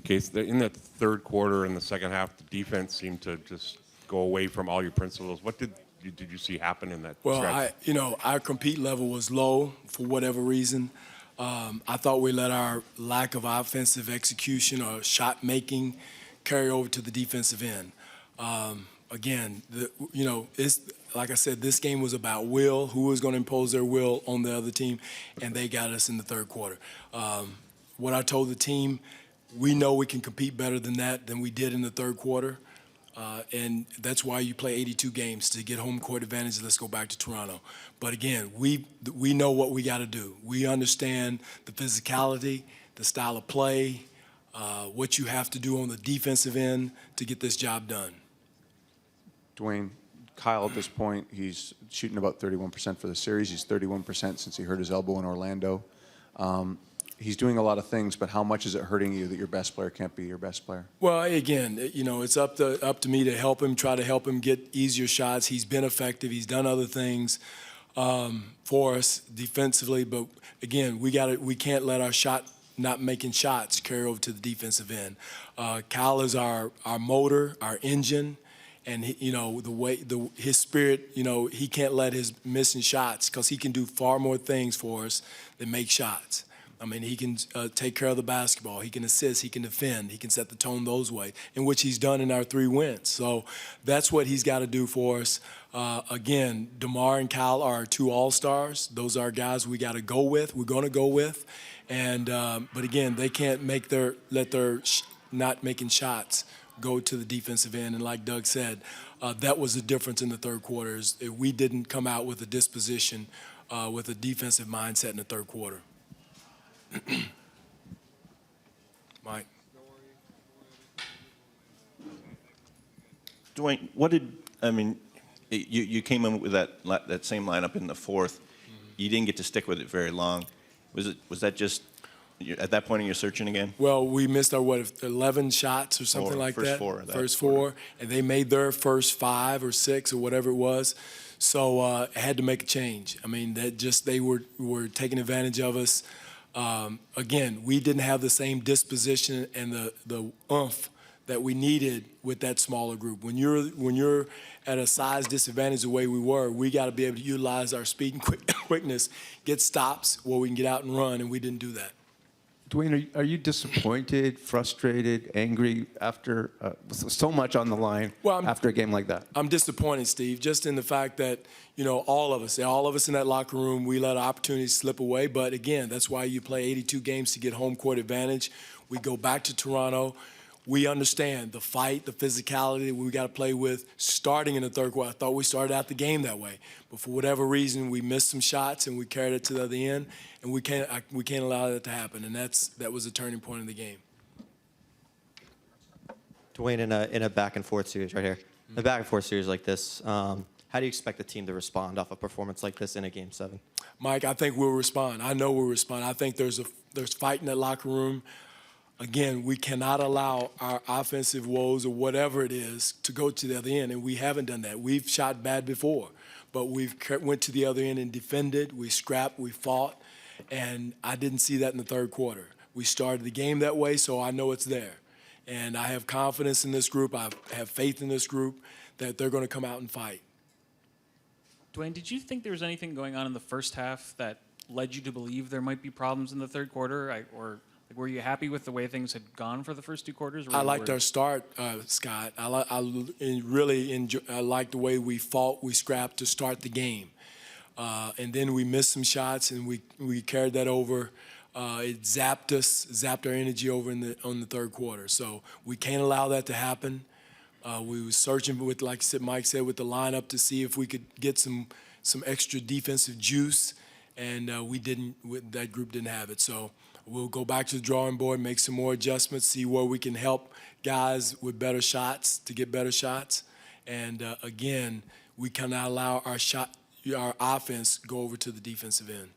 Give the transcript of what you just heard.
Case, in the third quarter and the second half, the defense seemed to just go away from all your principles. What did you see happen in that stretch? Our compete level was low for whatever reason. I thought we let our lack of offensive execution or shot making carry over to the defensive end. Again, it's like I said, this game was about will, who was going to impose their will on the other team, and they got us in the third quarter. What I told the team, we know we can compete better than we did in the third quarter. And that's why you play 82 games, to get home court advantage. Let's go back to Toronto. But again, we know what we got to do. We understand the physicality, the style of play, what you have to do on the defensive end to get this job done. Dwane, Kyle at this point, he's shooting about 31% for the series. He's 31% since he hurt his elbow in Orlando. He's doing a lot of things, but how much is it hurting you that your best player can't be your best player? Well, again, it's up to me to help him, try to help him get easier shots. He's been effective. He's done other things for us defensively, but again, we can't let our not making shots carry over to the defensive end. Kyle is our motor, our engine, and his spirit. He can't let his missing shots, because he can do far more things for us than make shots. I mean, he can take care of the basketball. He can assist. He can defend. He can set the tone those ways, in which he's done in our 3 wins. So that's what he's got to do for us. Again, DeMar and Kyle are our 2 all-stars. Those are guys we got to go with. We're going to go with. And but again, they can't let their not making shots go to the defensive end. And like Doug said, that was the difference in the third quarter. Is we didn't come out with a disposition, with a defensive mindset in the third quarter. Mike. Dwane, you came in with that same lineup in the fourth. You didn't get to stick with it very long. Was that just at that point in your searching again? Well, we missed our 11 shots or something like that. First four, and they made their first 5 or 6 or whatever it was. So I had to make a change. I mean, they were taking advantage of us. Again, we didn't have the same disposition and the oomph that we needed with that smaller group. When you're at a size disadvantage the way we were, we got to be able to utilize our speed and quickness, get stops where we can get out and run, and we didn't do that. Dwane, are you disappointed, frustrated, angry after so much on the line after a game like that? I'm disappointed, Steve, just in the fact that, all of us in that locker room, we let opportunities slip away. But again, that's why you play 82 games to get home court advantage. We go back to Toronto. We understand the fight, the physicality that we got to play with starting in the third quarter. I thought we started out the game that way, but for whatever reason, we missed some shots and we carried it to the other end, and we can't allow that to happen. And that was a turning point in the game. Dwane, in a back and forth series right here, a back and forth series like this, how do you expect the team to respond off a performance like this in a Game 7? Mike, I think we'll respond. I know we'll respond. I think there's fight in that locker room. Again, we cannot allow our offensive woes or whatever it is to go to the other end, and we haven't done that. We've shot bad before, but we've went to the other end and defended. We scrapped, we fought, and I didn't see that in the third quarter. We started the game that way, so I know it's there. And I have confidence in this group. I have faith in this group that they're going to come out and fight. Dwane, did you think there was anything going on in the first half that led you to believe there might be problems in the third quarter, were you happy with the way things had gone for the first 2 quarters? I liked our start, Scott. I really liked the way we fought, we scrapped to start the game. And then we missed some shots, and we carried that over. It zapped our energy over on the third quarter. So we can't allow that to happen. We were searching with, like Mike said, with the lineup to see if we could get some extra defensive juice, and we didn't. That group didn't have it. So we'll go back to the drawing board, make some more adjustments, see where we can help guys with better shots to get better shots. And again, we cannot allow our offense go over to the defensive end.